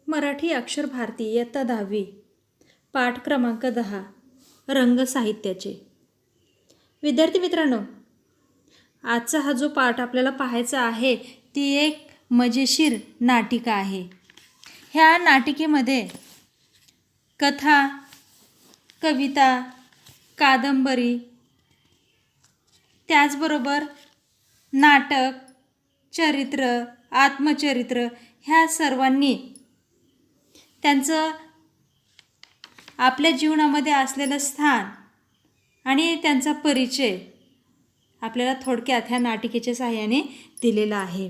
मराठी अक्षर भारती इयत्ता 10वी पाठ क्रमांक 10 रंग साहित्याचे. विद्यार्थी मित्रांनो, आजचा हा जो पाठ आपल्याला पाहायचा आहे ती एक मजेशीर नाटिका आहे. ह्या नाटिकेमध्ये कथा, कविता, कादंबरी, त्याचबरोबर नाटक, चरित्र, आत्मचरित्र ह्या सर्वांनी त्यांचं आपल्या जीवनामध्ये असलेलं स्थान आणि त्यांचा परिचय आपल्याला थोडक्यात ह्या नाटिकेच्या सहाय्याने दिलेला आहे.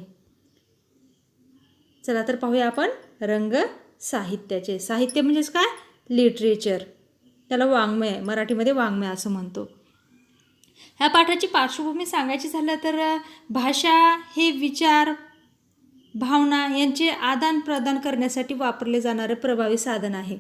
चला तर पाहूया आपण रंग साहित्याचे. साहित्य म्हणजेच काय? लिटरेचर. त्याला वाङ्मय, मराठीमध्ये वाङ्मय असं म्हणतो. ह्या पाठाची पार्श्वभूमी सांगायची झालं तर भाषा हे विचार, भावना यांचे आदान प्रदान करण्यासाठी वापरले जाणारे प्रभावी साधन आहे.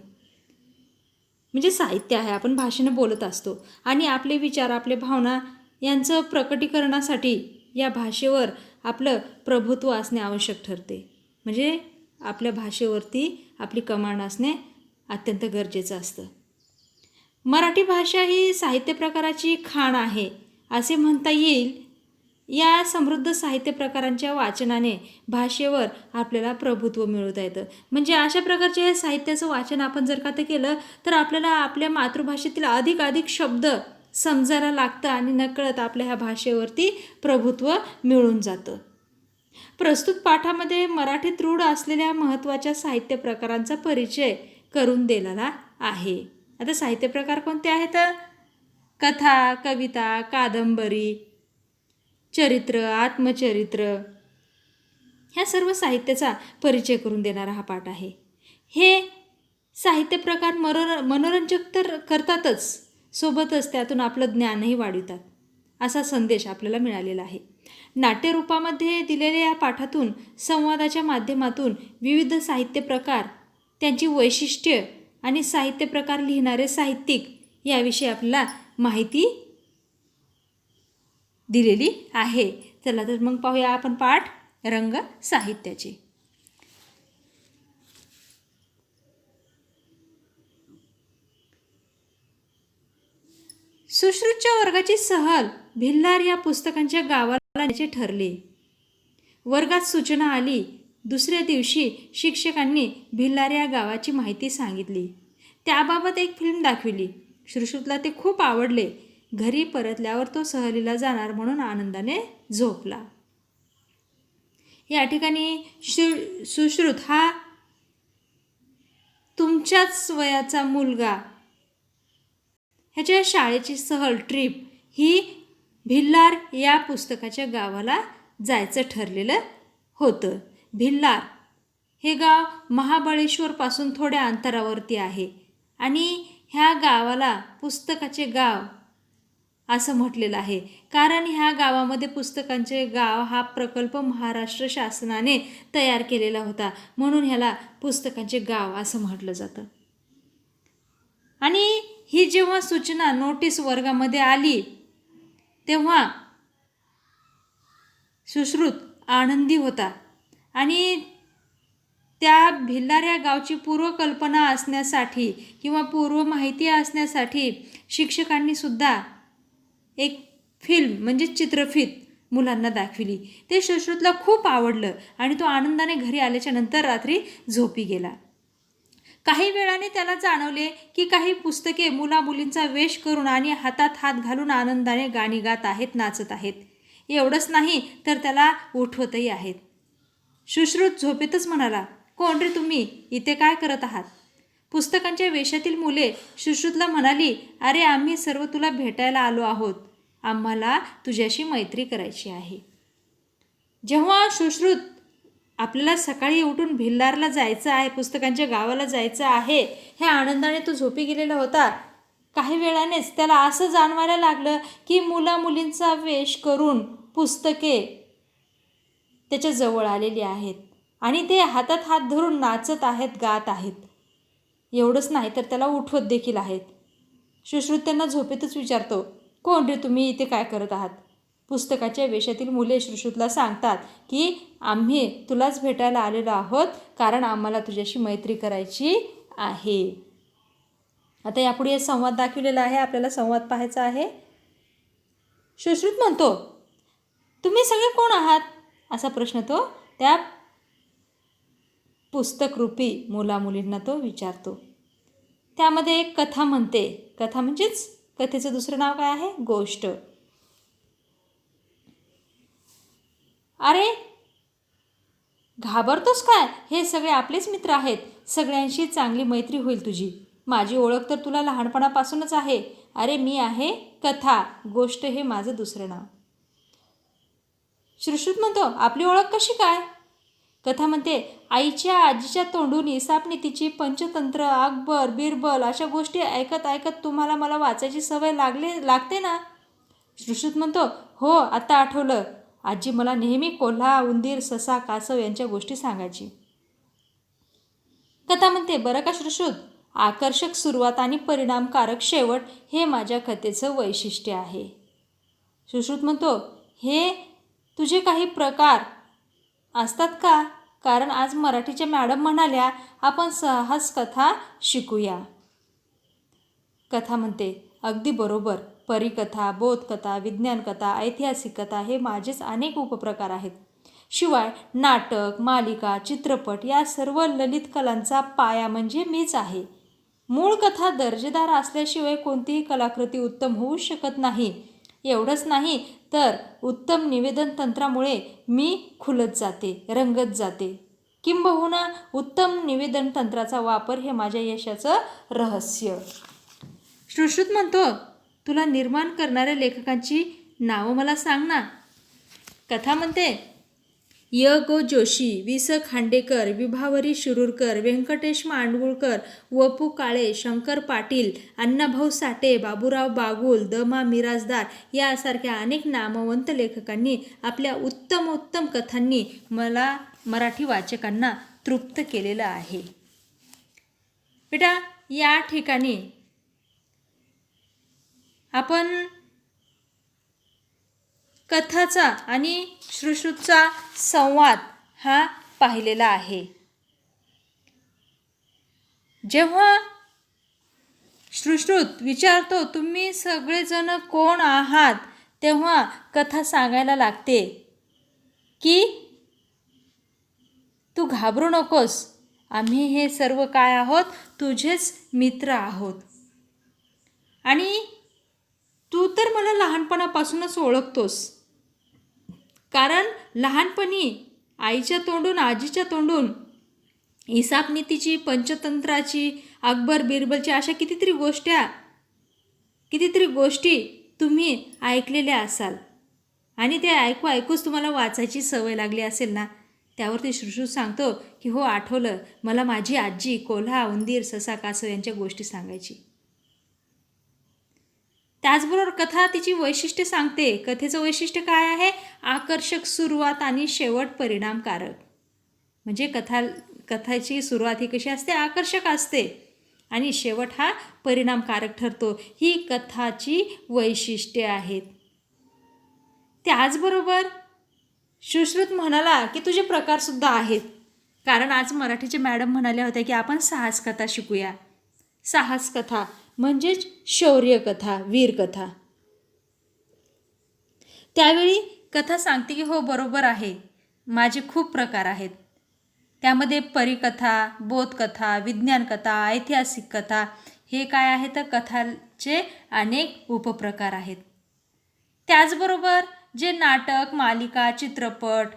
म्हणजे साहित्य आहे. आपण भाषेने बोलत असतो आणि आपले विचार, आपले भावना यांचं प्रकटीकरणासाठी या भाषेवर आपलं प्रभुत्व असणे आवश्यक ठरते. म्हणजे आपल्या भाषेवरती आपली कमांड असणे अत्यंत गरजेचं असतं. मराठी भाषा ही साहित्य प्रकाराची खाण आहे असे म्हणता येईल. या समृद्ध साहित्य प्रकारांच्या वाचनाने भाषेवर आपल्याला प्रभुत्व मिळवता येतं. म्हणजे अशा प्रकारचे हे साहित्याचं वाचन आपण जर का ते केलं तर आपल्याला आपल्या मातृभाषेतील अधिकाधिक शब्द समजायला लागतं आणि नकळत आपल्या ह्या भाषेवरती प्रभुत्व मिळून जातं. प्रस्तुत पाठामध्ये मराठीत रूढ असलेल्या महत्त्वाच्या साहित्य प्रकारांचा परिचय करून दिलेला आहे. आता साहित्य प्रकार कोणते आहेत? कथा, कविता, कादंबरी, चरित्र, आत्मचरित्र ह्या सर्व साहित्याचा परिचय करून देणारा हा पाठ आहे. हे साहित्य प्रकार मनोरंजक तर करतातच, सोबतच त्यातून आपलं ज्ञानही वाढवितात असा संदेश आपल्याला मिळालेला आहे. नाट्यरूपामध्ये दिलेल्या या पाठातून संवादाच्या माध्यमातून विविध साहित्य प्रकार, त्यांची वैशिष्ट्ये आणि साहित्य प्रकार लिहिणारे साहित्यिक याविषयी आपल्याला माहिती दिलेली आहे. चला तर मग पाहूया आपण पाठ रंग साहित्याचे. सुश्रुतच्या वर्गाची सहल भिल्लार या पुस्तकांच्या गावाला न्यायचे ठरले. वर्गात सूचना आली. दुसऱ्या दिवशी शिक्षकांनी भिल्लार या गावाची माहिती सांगितली. त्याबाबत एक फिल्म दाखविली. सुश्रुतला ते खूप आवडले. घरी परतल्यावर तो सहलीला जाणार म्हणून आनंदाने झोपला. या ठिकाणी सुश्रुत हा तुमच्याच वयाचा मुलगा, ह्याच्या शाळेची सहल, ट्रिप ही भिल्लार या पुस्तकाच्या गावाला जायचं ठरलेलं होतं. भिल्लार हे गाव महाबळेश्वरपासून थोड्या अंतरावरती आहे आणि ह्या गावाला पुस्तकाचे गाव असं म्हटलेलं आहे. कारण ह्या गावामध्ये पुस्तकांचे गाव हा प्रकल्प महाराष्ट्र शासनाने तयार केलेला होता, म्हणून ह्याला पुस्तकांचे गाव असं म्हटलं जातं. आणि ही जेव्हा सूचना, नोटीस वर्गामध्ये आली तेव्हा सुश्रुत आनंदी होता आणि त्या भिल्लार या गावची पूर्वकल्पना असण्यासाठी किंवा पूर्व माहिती असण्यासाठी शिक्षकांनी सुद्धा एक फिल्म म्हणजे चित्रफित मुलांना दाखविली. ते सुश्रुतला खूप आवडलं आणि तो आनंदाने घरी आल्याच्या नंतर रात्री झोपी गेला. काही वेळाने त्याला जाणवले की काही पुस्तके मुलामुलींचा वेश करून आणि हातात हात घालून आनंदाने गाणी गात आहेत, नाचत आहेत. एवढंच नाही तर त्याला उठवतही आहेत. सुश्रुत झोपेतच म्हणाला, कोण रे तुम्ही? इथे काय करत आहात? पुस्तकांच्या वेशातील मुले सुश्रुतला म्हणाली, अरे आम्ही सर्व तुला भेटायला आलो आहोत. आम्हाला तुझ्याशी मैत्री करायची आहे. जेव्हा सुश्रुत आपल्याला सकाळी उठून भिल्लारला जायचं आहे, पुस्तकांच्या गावाला जायचं आहे, ह्या आनंदाने तो झोपी गेलेला होता. काही वेळानेच त्याला असं जाणवायला लागलं की मुलींचा वेश करून पुस्तके त्याच्या जवळ आलेली आहेत आणि ते हातात हात धरून नाचत आहेत, गात आहेत. एवढंच नाही तर त्याला उठवत देखील आहेत. सुश्रुत त्यांना झोपेतच विचारतो, कोण रे तुम्ही? इथे काय करत आहात? पुस्तकाच्या वेशातील मुले श्रुश्रुतला सांगतात की आम्ही तुलाच भेटायला आलेलो आहोत, कारण आम्हाला तुझ्याशी मैत्री करायची आहे. आता यापुढे संवाद दाखवलेला आहे, आपल्याला संवाद पाहायचा आहे. श्रुश्रुत म्हणतो, तुम्ही सगळे कोण आहात? असा प्रश्न तो त्या पुस्तकरूपी मुलामुलींना तो विचारतो. त्यामध्ये एक कथा म्हणते. कथा म्हणजेच कथेचं दुसरं नाव काय आहे? गोष्ट. अरे घाबरतोस काय? हे सगळे आपलेच मित्र आहेत. सगळ्यांशी चांगली मैत्री होईल तुझी. माझी ओळख तर तुला लहानपणापासूनच आहे. अरे मी आहे कथा. गोष्ट हे माझं दुसरं नाव. श्रुश्रुत म्हणतो, आपली ओळख कशी काय? कथा म्हणते, आईच्या आजीच्या तोंडून इसापनीतीची पंचतंत्र, अकबर, बिरबल अशा गोष्टी ऐकत ऐकत तुम्हाला मला वाचायची सवय लागते ना? श्रुश्रुत म्हणतो, हो आता आठवलं. आजी मला नेहमी कोल्हा, उंदीर, ससा, कासव यांच्या गोष्टी सांगायची. कथा म्हणते, बरं का श्रुश्रुत, आकर्षक सुरुवात आणि परिणामकारक शेवट हे माझ्या कथेचं वैशिष्ट्य आहे. श्रुश्रुत म्हणतो, हे तुझे काही प्रकार असतात का? कारण आज मराठीच्या मॅडम म्हणाल्या आपण साहस कथा शिकूया. कथा म्हणते, अगदी बरोबर. परिकथा, बोधकथा, विज्ञानकथा, ऐतिहासिक कथा हे माझेच अनेक उपप्रकार आहेत. शिवाय नाटक, मालिका, चित्रपट या सर्व ललित कलांचा पाया म्हणजे मीच आहे. मूळ कथा दर्जेदार असल्याशिवाय कोणतीही कलाकृती उत्तम होऊ शकत नाही. एवढंच नाही तर उत्तम निवेदन तंत्रामुळे मी खुलत जाते, रंगत जाते. किंबहुना उत्तम निवेदन तंत्राचा वापर हे माझ्या यशाचं रहस्य. श्रुश्रुत म्हणतो, तुला निर्माण करणाऱ्या लेखकांची नावं मला सांग ना. कथा म्हणते, य गो जोशी, वि स खांडेकर, विभावरी शिरूरकर, व्यंकटेश मांडगुळकर, वपू काळे, शंकर पाटील, अण्णाभाऊ साठे, बाबूराव बागुल, द मा मिराजदार यासारख्या अनेक नामवंत लेखकांनी आपल्या उत्तम कथांनी मला मराठी वाचकांना तृप्त केलेलं आहे. बेटा या ठिकाणी आपण कथाचा आणि श्रुश्रुतचा संवाद हा पाहिलेला आहे. जेव्हा श्रुश्रुत विचारतो तुम्ही सगळेजण कोण आहात, तेव्हा कथा सांगायला लागते की तू घाबरू नकोस, आम्ही हे सर्व काय आहोत? तुझेच मित्र आहोत. आणि तू तर मला लहानपणापासूनच ओळखतोस, कारण लहानपणी आईच्या तोंडून, आजीच्या तोंडून इसापनीतीची, पंचतंत्राची, अकबर, बिरबलची अशा कितीतरी गोष्टी तुम्ही ऐकलेल्या असाल. आणि ते ऐकूच तुम्हाला वाचायची सवय लागली असेल ना. त्यावरती श्रुश्रुत सांगतो की हो आठवलं, मला माझी आजी कोल्हा, उंदीर, ससा, कासव यांच्या गोष्टी सांगायची. त्याचबरोबर कथा तिची वैशिष्ट्य सांगते. कथेचं वैशिष्ट्य काय आहे? आकर्षक सुरुवात आणि शेवट परिणामकारक. म्हणजे कथेची सुरुवात ही कशी असते? आकर्षक असते आणि शेवट हा परिणामकारक ठरतो. ही कथाची वैशिष्ट्ये आहेत. त्याचबरोबर श्रुश्रुत म्हणाला की तुझे प्रकारसुद्धा आहेत, कारण आज मराठीचे मॅडम म्हणाल्या होत्या की आपण साहस कथा शिकूया. साहस कथा म्हणजेच शौर्यकथा, वीरकथा. त्यावेळी कथा सांगते की हो बरोबर आहे, माझे खूप प्रकार आहेत. त्यामध्ये परिकथा, बोधकथा, विज्ञानकथा, ऐतिहासिक कथा हे काय आहे तर कथांचे अनेक उपप्रकार आहेत. त्याचबरोबर जे नाटक, मालिका, चित्रपट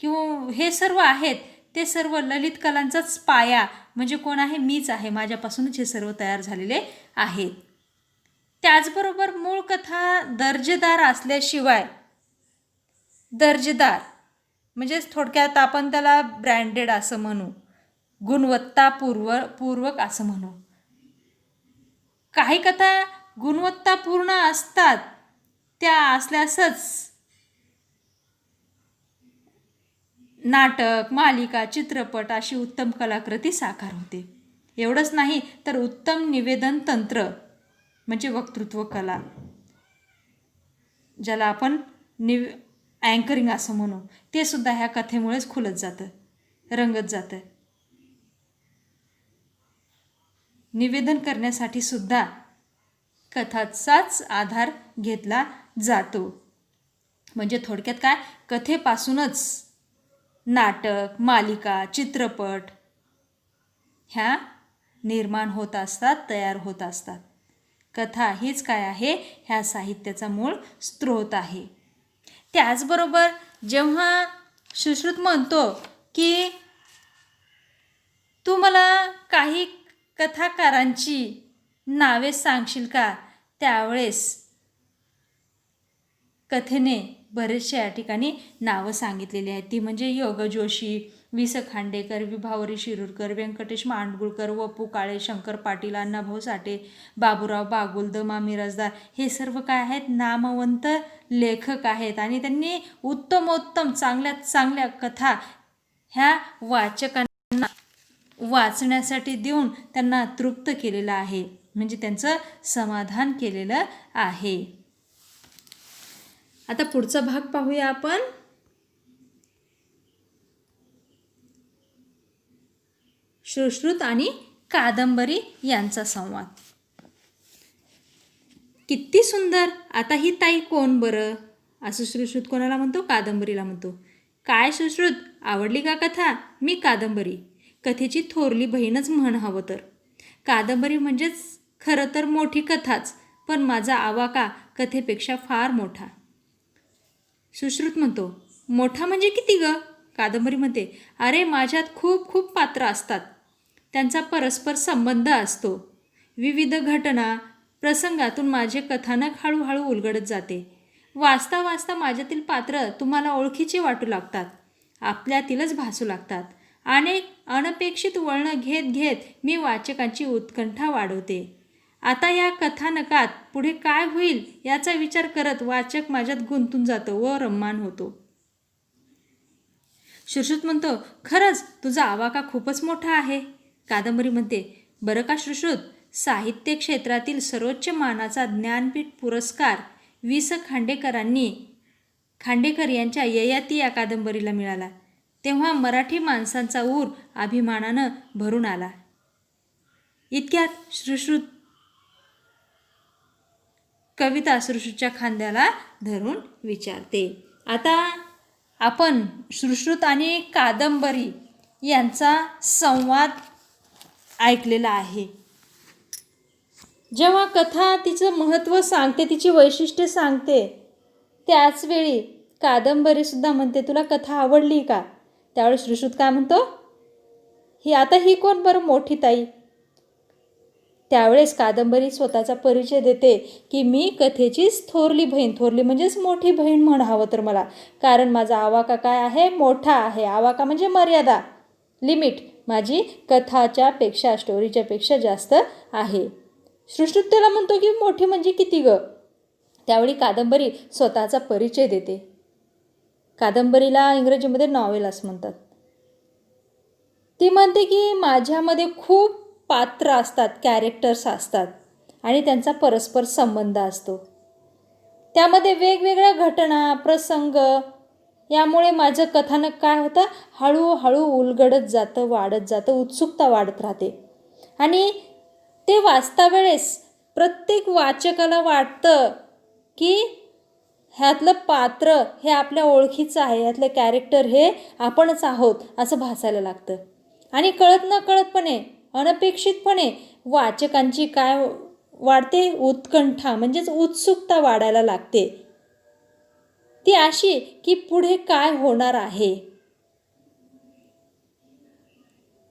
किंवा हे सर्व आहेत ते सर्व ललित कलांचाच पाया म्हणजे कोण आहे? मीच आहे. माझ्यापासूनच हे सर्व तयार झालेले आहेत. त्याचबरोबर मूळ कथा दर्जेदार असल्याशिवाय, दर्जेदार म्हणजेच थोडक्यात आपण त्याला ब्रँडेड असं म्हणू, गुणवत्तापूर्वक असं म्हणू. काही कथा गुणवत्तापूर्ण असतात, त्या असल्यासच नाटक, मालिका, चित्रपट अशी उत्तम कलाकृती साकार होते. एवढंच नाही तर उत्तम निवेदन तंत्र म्हणजे वक्तृत्व कला, ज्याला आपण अँकरिंग असं म्हणू, ते सुद्धा ह्या कथेमुळेच खुलत जातं, रंगत जातं. निवेदन करण्यासाठी सुद्धा कथाचाच आधार घेतला जातो. म्हणजे थोडक्यात काय, कथेपासूनच नाटक, मालिका, चित्रपट ह्या निर्माण होत असतात, तयार होत असतात. कथा हीच काय आहे, ह्या साहित्याचा मूळ स्रोत आहे. त्याचबरोबर जेव्हा सुश्रुत म्हणतो की तू मला काही कथाकारांची नावे सांगशील का, त्यावेळेस कथेने बरेचशा या ठिकाणी नावं सांगितलेली आहेत. ती म्हणजे योग जोशी, वि स खांडेकर, विभावरी शिरूरकर, व्यंकटेश मांडगुळकर, वपू काळे, शंकर पाटील, अण्णाभाऊ साठे, बाबूराव बागुल, द मा मिरासदार, हे सर्व काय आहेत, नामवंत लेखक आहेत. आणि त्यांनी उत्तमोत्तम चांगल्यात चांगल्या कथा ह्या वाचकांना वाचण्यासाठी देऊन त्यांना तृप्त केलेलं आहे, म्हणजे त्यांचं समाधान केलेलं आहे. आता पुढचा भाग पाहूया आपण. सुश्रुत आणि कादंबरी यांचा संवाद. किती सुंदर. आता ही ताई कोण बरं, असं सुश्रुत कोणाला म्हणतो, कादंबरीला म्हणतो. काय सुश्रुत, आवडली का कथा? मी कादंबरी, कथेची थोरली बहीणच म्हण हवं तर. कादंबरी म्हणजेच खरं तर मोठी कथाच, पण माझा आवाका कथेपेक्षा फार मोठा. सुश्रुत म्हणतो, मोठा म्हणजे किती ग? कादंबरी म्हणते, अरे माझ्यात खूप खूप पात्र असतात, त्यांचा परस्पर संबंध असतो. विविध घटना प्रसंगातून माझे कथानक हळूहळू उलगडत जाते. वाचता वाचता माझ्यातील पात्र तुम्हाला ओळखीचे वाटू लागतात, आपल्यातीलच भासू लागतात. अनेक अनपेक्षित वळणं घेत घेत मी वाचकांची उत्कंठा वाढवते. आता या कथानकात पुढे काय होईल याचा विचार करत वाचक माझ्यात गुंतून जातो व रम्मान होतो. सुश्रुत म्हणतो, खरंच तुझा आवाका खूपच मोठा आहे. कादंबरी म्हणते, बरं का सुश्रुत, साहित्य क्षेत्रातील सर्वोच्च मानाचा ज्ञानपीठ पुरस्कार वि स खांडेकर यांच्या ययाती या कादंबरीला मिळाला. तेव्हा मराठी माणसांचा ऊर अभिमानानं भरून आला. इतक्यात सुश्रुत कविता सुश्रुतच्या खांद्याला धरून विचारते. आता आपण सुश्रुत आणि कादंबरी यांचा संवाद ऐकलेला आहे. जेव्हा कथा तिचं महत्त्व सांगते, तिची वैशिष्ट्ये सांगते, त्याचवेळी कादंबरीसुद्धा म्हणते, तुला कथा आवडली का? त्यावेळी सुश्रुत काय म्हणतो, ही कोण बरं मोठी ताई? त्यावेळेस कादंबरी स्वतःचा परिचय देते की मी कथेचीच थोरली बहीण, थोरली म्हणजेच मोठी बहीण म्हण हवं तर मला, कारण माझा आवाका काय आहे, मोठा आहे. आवाका म्हणजे मर्यादा, लिमिट माझी कथाच्या पेक्षा, स्टोरीच्या पेक्षा जास्त आहे. सुश्रुत त्याला म्हणतो की मोठी म्हणजे किती ग? त्यावेळी कादंबरी स्वतःचा परिचय देते. कादंबरीला इंग्रजीमध्ये नॉवेल असं म्हणतात. ती म्हणते की माझ्यामध्ये खूप पात्र असतात, कॅरेक्टर्स असतात आणि त्यांचा परस्पर संबंध असतो. त्यामध्ये वेगवेगळ्या घटना, प्रसंग, यामुळे माझं कथानक काय होतं, हळूहळू उलगडत जातं, वाढत जातं, उत्सुकता वाढत राहते. आणि ते वाचता वेळेस प्रत्येक वाचकाला वाटतं की ह्यातलं पात्र हे आपल्या ओळखीचं आहे, ह्यातलं कॅरेक्टर हे आपणच आहोत असं भासायला लागतं. आणि कळत न कळतपणे, अनपेक्षितपणे वाचकांची काय वाढते, उत्कंठा म्हणजेच उत्सुकता वाढायला लागते. ती अशी की पुढे काय होणार आहे,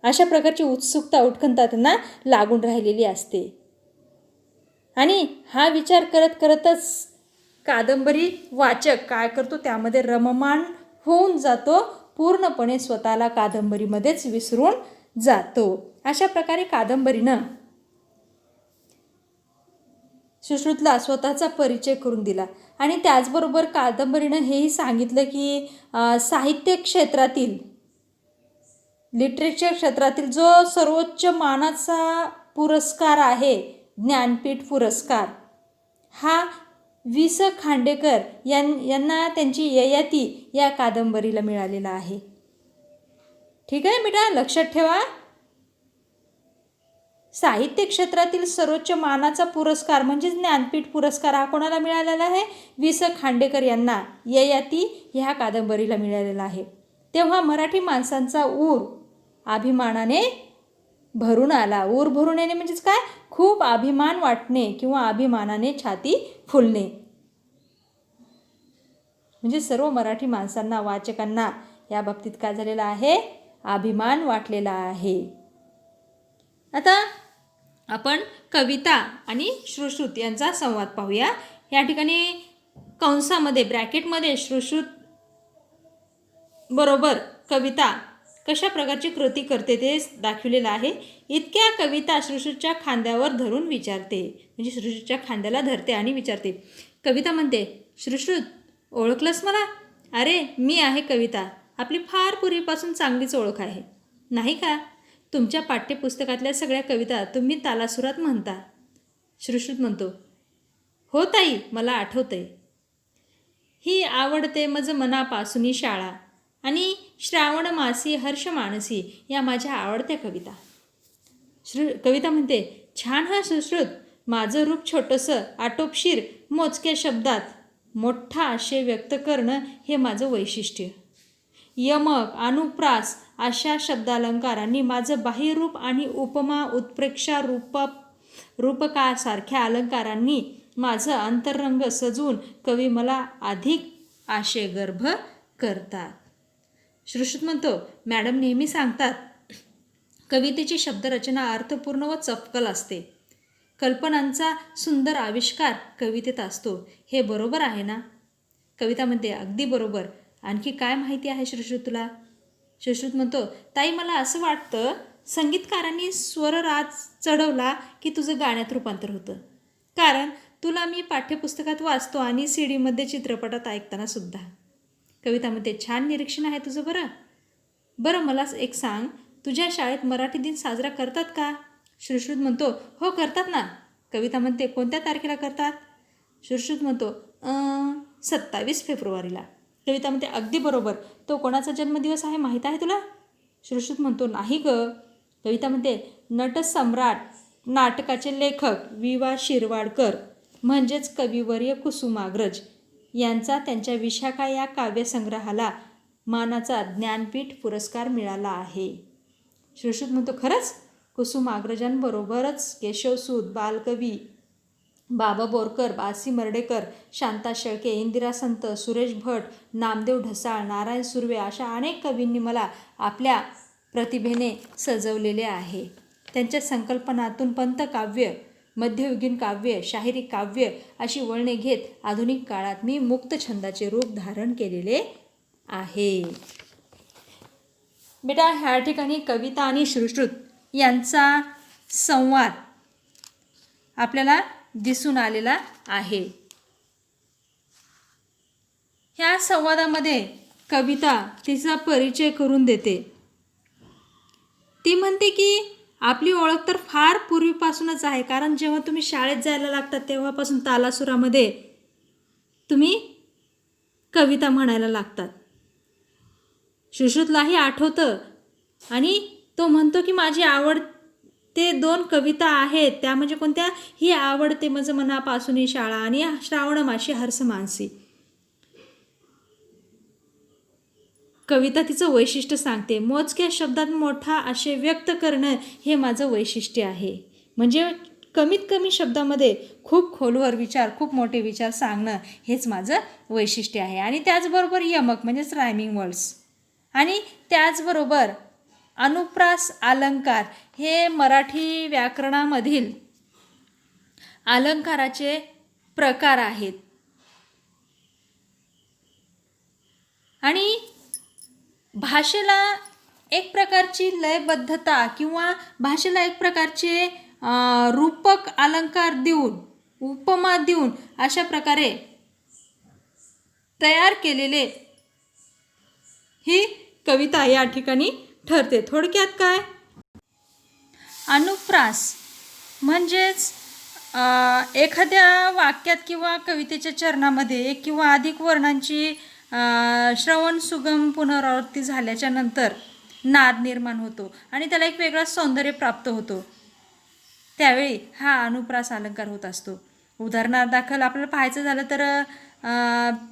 अशा प्रकारची उत्सुकता, उत्कंठा त्यांना लागून राहिलेली असते. आणि हा विचार करत करतच कादंबरी वाचक काय करतो, त्यामध्ये रममाण होऊन जातो, पूर्णपणे स्वतःला कादंबरीमध्येच विसरून जातो. अशा प्रकारे कादंबरीनं सुश्रुतला स्वतःचा परिचय करून दिला. आणि त्याचबरोबर कादंबरीनं हेही सांगितलं की साहित्य क्षेत्रातील, लिटरेचर क्षेत्रातील जो सर्वोच्च मानाचा पुरस्कार आहे, ज्ञानपीठ पुरस्कार, हा वि स खांडेकर यांना त्यांची ययाती या कादंबरीला मिळालेला आहे. ठीक आहे बेटा, लक्षात ठेवा. साहित्य क्षेत्रातील सर्वोच्च मानाचा पुरस्कार म्हणजे ज्ञानपीठ पुरस्कार हा कोणाला मिळालेला आहे? वि स खांडेकर यांना ययाती ह्या कादंबरीला मिळालेला आहे. तेव्हा मराठी माणसांचा ऊर अभिमानाने भरून आला. ऊर भरून येणे म्हणजेच काय? खूप अभिमान वाटणे किंवा अभिमानाने छाती फुलणे. म्हणजे सर्व मराठी माणसांना, वाचकांना या बाबतीत काय झालेला आहे? अभिमान वाटलेला आहे. आता आपण कविता आणि श्रुश्रुत यांचा संवाद पाहूया. या ठिकाणी कंसामध्ये ब्रॅकेटमध्ये श्रुश्रुत बरोबर कविता कशा प्रकारची कृती करते ते दाखविलेलं आहे. इतक्या कविता श्रुश्रुतच्या खांद्यावर धरून विचारते, म्हणजे श्रुश्रुतच्या खांद्याला धरते आणि विचारते. कविता म्हणते, श्रुश्रुत ओळखलंस मला? अरे मी आहे कविता. आपली फार पूर्वीपासून चांगलीच ओळख आहे नाही का? तुमच्या पाठ्यपुस्तकातल्या सगळ्या कविता तुम्ही तालासुरात म्हणता. श्रुश्रुत म्हणतो, हो ताई, मला आठवतंय. ही आवडते मज मनापासून शाळा आणि श्रावण मासी हर्ष मानसी या माझ्या आवडत्या कविता. कविता म्हणते, छान हा श्रुश्रुत. माझं रूप छोटंसं, आटोपशीर, मोजक्या शब्दात मोठा आशय व्यक्त करणं हे माझं वैशिष्ट्य. यमक, अनुप्रास अशा शब्दालंकारांनी माझं बाह्यरूप आणि उपमा, उत्प्रेक्षा, रूपकासारख्या अलंकारांनी माझं अंतरंग सजवून कवी मला अधिक आशयगर्भ करतात. श्रुश्रुत म्हणतो, मॅडम नेहमी सांगतात कवितेची शब्दरचना अर्थपूर्ण व चपकल असते. कल्पनांचा सुंदर आविष्कार कवितेत असतो. हे बरोबर आहे ना? कविता म्हणते, अगदी बरोबर. आणखी काय माहिती आहे श्रुश्रुत तुला? श्रुश्रुत म्हणतो, ताई मला असं वाटतं संगीतकारांनी स्वरराज चढवला की तुझं गाण्यात रूपांतर होतं. कारण तुला मी पाठ्यपुस्तकात वाचतो आणि CD चित्रपटात ऐकताना सुद्धा. कविता म्हणते, छान निरीक्षण आहे तुझं. बरं मला एक सांग, तुझ्या शाळेत मराठी दिन साजरा करतात का? श्रुश्रुत म्हणतो, हो करतात ना. कविता म्हणते, कोणत्या तारखेला करतात? श्रुश्रुत म्हणतो, 27 फेब्रुवारीला. कविता म्हणते, अगदी बरोबर. तो कोणाचा जन्मदिवस आहे माहीत आहे तुला? श्रुश्रुत म्हणतो, नाही ग. कविता म्हणते, नटसम्राट नाटकाचे लेखक वि. शिरवाडकर म्हणजेच कविवर्य कुसुमाग्रज यांचा त्यांच्या विशाखा या काव्यसंग्रहाला मानाचा ज्ञानपीठ पुरस्कार मिळाला आहे. श्रुश्रुत म्हणतो, खरंच? कुसुमाग्रजांबरोबरच केशवसूत, बालकवी बाबा बोरकर, बासी मर्डेकर, शांता शेळके, इंदिरा संत, सुरेश भट, नामदेव ढसाळ, नारायण सुर्वे अशा अनेक कवींनी मला आपल्या प्रतिभेने सजवलेले आहे. त्यांच्या संकल्पनातून पंथकाव्य, मध्ययुगीन काव्य, शाहिरी काव्य अशी वळणे घेत आधुनिक काळात मी मुक्त छंदाचे रूप धारण केलेले आहे. बेटा, ह्या ठिकाणी कविता आणि श्रुश्रुत यांचा संवाद आपल्याला दिसून आलेला आहे. ह्या संवादामध्ये कविता तिचा परिचय करून देते. ती म्हणते की आपली ओळख तर फार पूर्वीपासूनच आहे, कारण जेव्हा तुम्ही शाळेत जायला लागतात तेव्हापासून तालासुरामध्ये तुम्ही कविता म्हणायला लागतात. श्रुश्रुतलाही आठवतं आणि तो म्हणतो की माझी आवडते 2 कविता आहेत, त्या म्हणजे कोणत्या? ही आवडते मज मनापासून शाळा आणि श्रावण माशी हर्ष मानसी. कविता तिचं वैशिष्ट्य सांगते. मोजक्या शब्दात मोठा आशय व्यक्त करणं हे माझं वैशिष्ट्य आहे. म्हणजे कमीत कमी शब्दामध्ये खूप खोलवर विचार, खूप मोठे विचार सांगणं हेच माझं वैशिष्ट्य आहे. आणि त्याचबरोबर यमक म्हणजेच रायमिंग वर्ड्स आणि त्याचबरोबर अनुप्रास अलंकार हे मराठी व्याकरणामधील अलंकाराचे प्रकार आहेत. आणि भाषेला एक प्रकारची लयबद्धता किंवा भाषेला एक प्रकारचे रूपक अलंकार देऊन, उपमा देऊन अशा प्रकारे तयार केलेले ही कविता या ठिकाणी ठरते. थोडक्यात काय? अनुप्रास म्हणजेच एखाद्या वाक्यात किंवा कवितेच्या चरणामध्ये एक किंवा अधिक वर्णांची श्रवण सुगम पुनरावृत्ती झाल्याच्या नंतर नाद निर्माण होतो आणि त्याला एक वेगळा सौंदर्य प्राप्त होतो. त्यावेळी हा अनुप्रास अलंकार होत असतो. उदाहरणादाखल आपल्याला पाहायचं झालं तर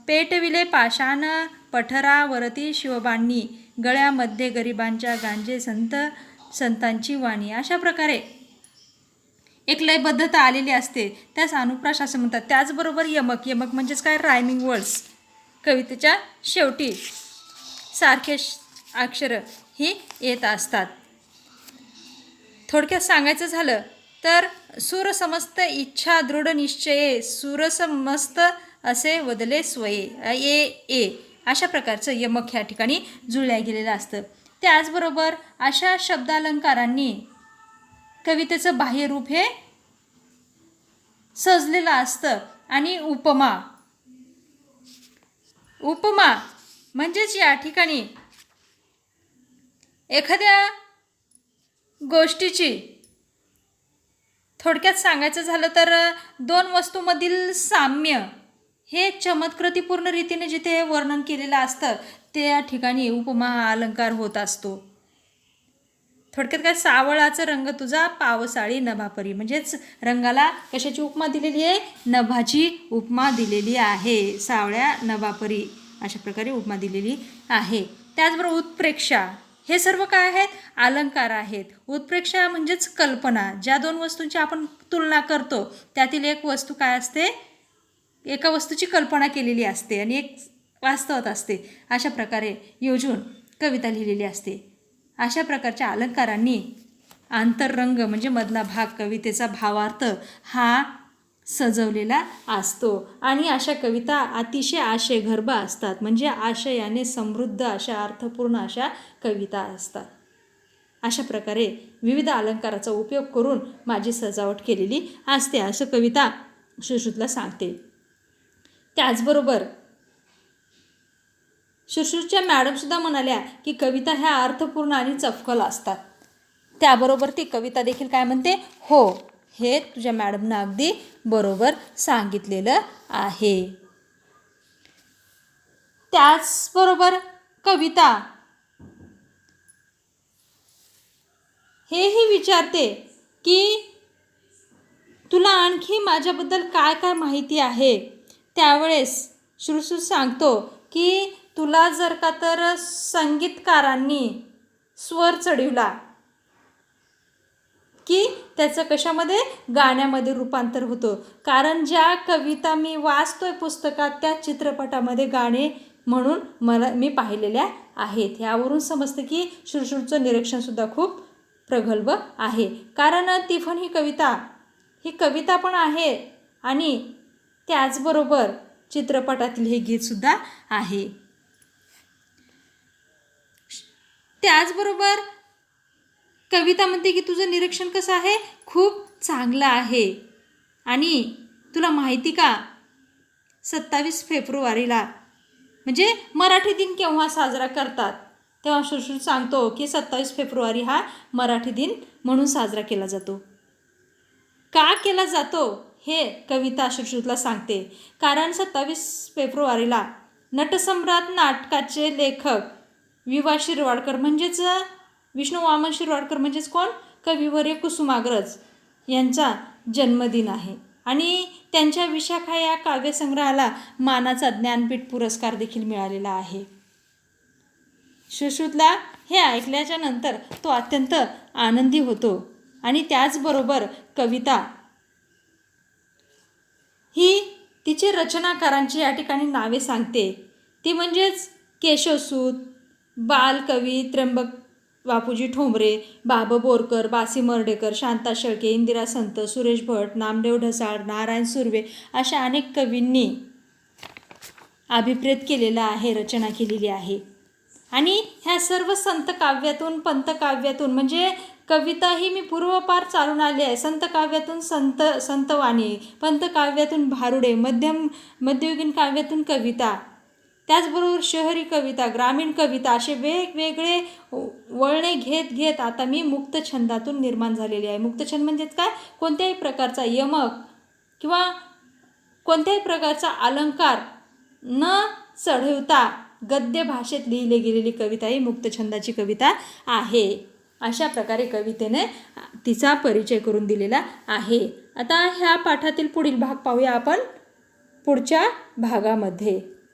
पेटविले पाषाण पठरावरती शिवबांनी, गळ्यामध्ये गरिबांच्या गांजे संतांची वाणी. अशा प्रकारे एक लयबद्धता आलेली असते, त्यास अनुप्रास असं म्हणतात. त्याचबरोबर यमक म्हणजेच काय, रायमिंग वर्ड्स. कवितेच्या शेवटी सारखे अक्षरं ही येत असतात. थोडक्यात सांगायचं झालं तर सुरसमस्त इच्छा दृढ निश्चये, सुरसमस्त असे वदले स्वये, ए अशा प्रकारचं यमक ह्या ठिकाणी जुळल्या गेलेलं असतं. त्याचबरोबर अशा शब्दालंकारांनी कवितेचं बाह्यरूप हे सजलेलं असतं. आणि उपमा म्हणजेच या ठिकाणी एखाद्या गोष्टीची थोडक्यात सांगायचं झालं तर दोन वस्तूंमधील साम्य हे चमत्कृतीपूर्ण रीतीने जिथे वर्णन केलेलं असतं त्या ठिकाणी उपमा हा अलंकार होत असतो. थोडक्यात काय, सावळाचा रंग तुझा पावसाळी नभापरी, म्हणजेच रंगाला कशाची उपमा दिलेली आहे, नभाची उपमा दिलेली आहे. सावळ्या नभापरी अशा प्रकारे उपमा दिलेली आहे. त्याचबरोबर उत्प्रेक्षा, हे सर्व काय आहेत, अलंकार आहेत. उत्प्रेक्षा म्हणजेच कल्पना. ज्या दोन वस्तूंची आपण तुलना करतो त्यातील एक वस्तू काय असते, एका वस्तूची कल्पना केलेली असते आणि एक वास्तवात असते. अशा प्रकारे योजून कविता लिहिलेली असते. अशा प्रकारच्या अलंकारांनी आंतररंग म्हणजे मधला भाग, कवितेचा भावार्थ हा सजवलेला असतो. आणि अशा कविता अतिशय आशयगर्भ असतात, म्हणजे आशयाने समृद्ध अशा अर्थपूर्ण अशा कविता असतात. अशा प्रकारे विविध अलंकाराचा उपयोग करून माझी सजावट केलेली असते, असं कविता सुश्रुतला सांगते. त्याचबरोबर सुश्रुतच्या मॅडमसुद्धा म्हणाल्या की कविता ह्या अर्थपूर्ण आणि चपखल असतात. त्याबरोबर ती कविता देखील काय म्हणते, हो, हे तुझ्या मॅडमनं अगदी बरोबर सांगितलेलं आहे. त्याचबरोबर कविता हेही विचारते की तुला आणखी माझ्याबद्दल काय काय माहिती आहे. त्यावेळेस सुश्रुत सांगतो की तुला जर का तर संगीतकारांनी स्वर चढविला की त्याचं कशामध्ये, गाण्यामध्ये रूपांतर होतं. कारण ज्या कविता मी वाचतोय पुस्तकात त्या चित्रपटामध्ये गाणे म्हणून मी पाहिलेल्या आहेत. यावरून समजतं की सुश्रुतचं निरीक्षणसुद्धा खूप प्रगल्भ आहे. कारण तिफन ही कविता पण आहे आणि त्याचबरोबर चित्रपटातील हे गीतसुद्धा आहे. त्याचबरोबर कविता म्हणते की तुझं निरीक्षण कसं आहे, खूप चांगलं आहे. आणि तुला माहिती का 27 फेब्रुवारीला म्हणजे मराठी दिन केव्हा साजरा करतात, तेव्हा सुश्रुत सांगतो की 27 फेब्रुवारी हा मराठी दिन म्हणून साजरा केला जातो. का केला जातो हे कविता सुश्रुतला सांगते. कारण 27 फेब्रुवारीला नटसम्राट नाटकाचे लेखक विवा शिरवाडकर म्हणजेच विष्णू वामन शिरवाडकर म्हणजेच कोण, कविवर्य कुसुमाग्रज यांचा जन्मदिन आहे. आणि त्यांच्या विशाखा या काव्यसंग्रहाला मानाचा ज्ञानपीठ पुरस्कार देखील मिळालेला आहे. सुश्रुतला हे ऐकल्याच्या नंतर तो अत्यंत आनंदी होतो. आणि त्याचबरोबर कविता ही तिचे रचनाकारांची या ठिकाणी नावे सांगते. ती म्हणजेच केशवसूत, बालकवी त्र्यंबक बापूजी ठोंबरे, बाबा बोरकर, बासी मर्ढेकर, शांता शेळके, इंदिरा संत, सुरेश भट, नामदेव ढसाळ, नारायण सुर्वे अशा अनेक कवींनी अभिप्रेत केलेलं आहे, रचना केलेली आहे. आणि ह्या सर्व संत काव्यातून, पंतकाव्यातून, म्हणजे कविता ही मी पूर्वपार चालून आली आहे. संत काव्यातून संतवाणी, पंतकाव्यातून भारुडे, मध्ययुगीन काव्यातून कविता, त्याचबरोबर शहरी कविता, ग्रामीण कविता असे वेगवेगळे वळणे घेत आता मी मुक्तछंदातून निर्माण झालेली आहे. मुक्तछंद म्हणजेच काय, कोणत्याही प्रकारचा यमक किंवा कोणत्याही प्रकारचा अलंकार न चढवता गद्य भाषेत लिहिली गेलेली कविता ही मुक्तछंदाची कविता आहे. अशा प्रकारे कवितेने तिचा परिचय करून दिलेला आहे. आता ह्या पाठातील पुढील भाग पाहूया आपण पुढच्या भागामध्ये.